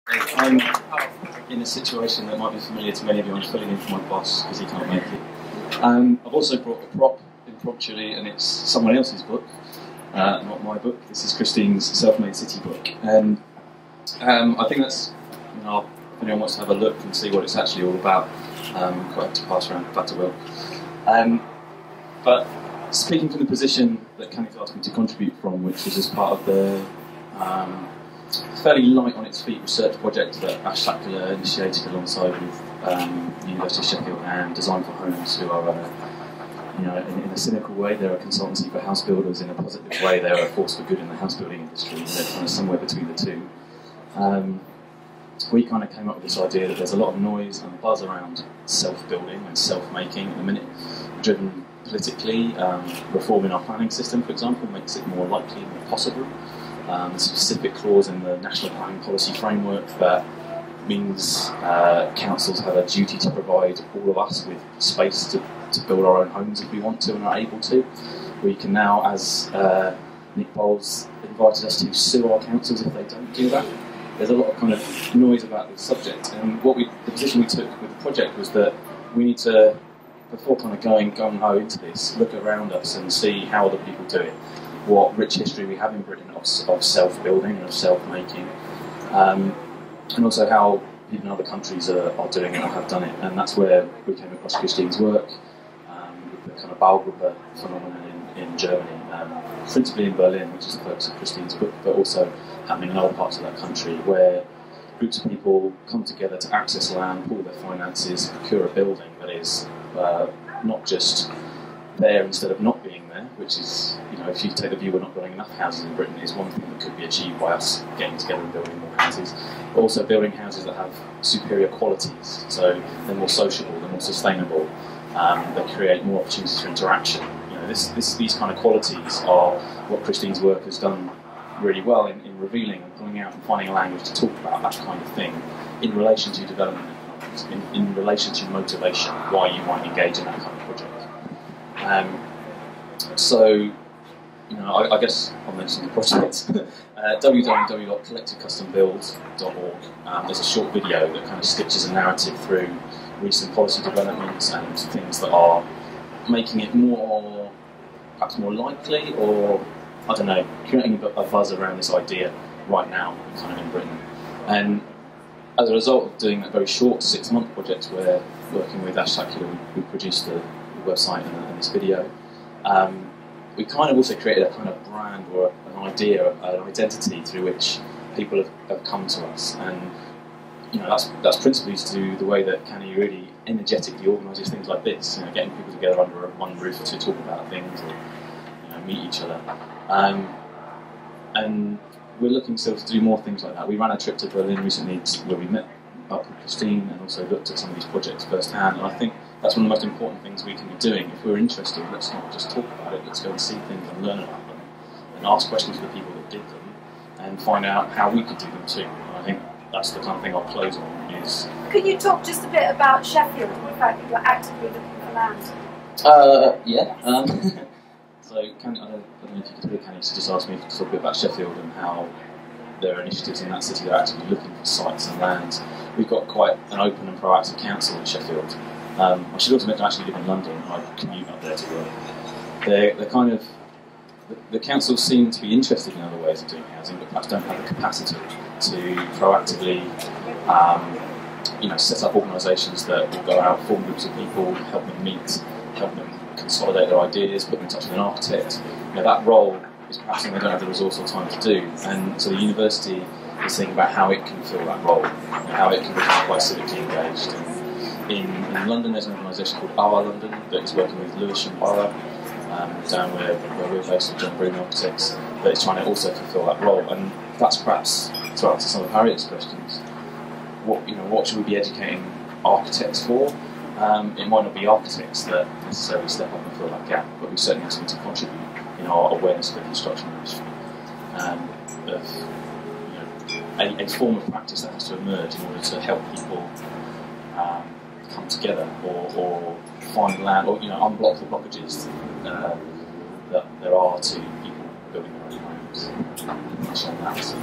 I'm in a situation that might be familiar to many of you. I'm filling in for my boss because he can't make it. I've also brought a prop impromptu, and it's someone else's book, not my book. This is Christine's Self-Made City book, and I think that's, if anyone wants to have a look and see what it's actually all about, quite to pass around back to Will. But speaking from the position that Kenneth asked me to contribute from, which is as part of the fairly light on its feet research project that Ash Sackler initiated alongside with the University of Sheffield and Design for Homes, who are, in a cynical way, they're a consultancy for house builders. In a positive way, they're a force for good in the house building industry. They're kind of somewhere between the two. We kind of came up with this idea that there's a lot of noise and buzz around self-building and self-making at the minute, driven politically. Reforming our planning system, for example, makes it more likely, more possible. A specific clause in the National Planning Policy Framework that means councils have a duty to provide all of us with space to build our own homes if we want to and are able to. We can now, as Nick Bowles invited us to, sue our councils if they don't do that. There's a lot of kind of noise about this subject, and the position we took with the project was that we need to, before kind of going gung-ho into this, look around us and see how other people do it. What rich history we have in Britain of self-building and of self-making, and also how people in other countries are doing it or have done it. And that's where we came across Christine's work, with the kind of Baugruppe phenomenon in Germany, principally in Berlin, which is the focus of Christine's book, but also happening in other parts of that country, where groups of people come together to access land, pool their finances, procure a building that is not just there instead of not being there, which is, if you take the view we're not building enough houses in Britain, is one thing that could be achieved by us getting together and building more houses, but also building houses that have superior qualities, so they're more sociable, they're more sustainable, they create more opportunities for interaction. These kind of qualities are what Christine's work has done really well in revealing and pulling out and finding a language to talk about that kind of thing in relation to development economics, in relation to motivation, why you might engage in that kind of project. I guess I'll mention the project. www.collectivecustombuild.org. There's a short video that kind of stitches a narrative through recent policy developments and things that are making it perhaps more likely, or creating a buzz around this idea right now, kind of in Britain. And as a result of doing that very short 6-month project, where working with Ash Sackler, we produced the website and this video. We kind of also created a kind of brand or an idea, an identity through which people have come to us, and that's principally to do the way that Kenny really energetically organises things like this. Getting people together under one roof to talk about things or meet each other. And we're looking still to do more things like that. We ran a trip to Berlin recently where we met up with Christine and also looked at some of these projects firsthand, and I think that's one of the most important things we can be doing. If we're interested, let's not just talk about it, let's go and see things and learn about them and ask questions of the people that did them and find out how we could do them too. And I think that's the kind of thing I'll close on. Could you talk just a bit about Sheffield and the fact that you're actively looking for land? So I don't know if you could hear Kenny just asked me to talk a bit about Sheffield and how there are initiatives in that city that are actively looking for sites and lands. We've got quite an open and proactive council in Sheffield. I should also mention I actually live in London and I commute up there to work. They're kind of, the councils seem to be interested in other ways of doing housing, but perhaps don't have the capacity to proactively set up organisations that will go out, form groups of people, help them meet, help them consolidate their ideas, put them in touch with an architect. That role is perhaps something they don't have the resource or time to do, and so the university is thinking about how it can fill that role, how it can become quite civically engaged. And in London, there's an organisation called Our London that is working with Lewisham Borough, down where we're based with John Broome Architects, that is trying to also fulfil that role. And that's perhaps, to answer some of Harriet's questions, what should we be educating architects for? It might not be architects that necessarily step up and fill that gap, but we certainly need to contribute in our awareness of the construction industry, of a form of practice that has to emerge in order to help people come together or find land or unblock the blockages that there are to people building their own homes. That's fantastic.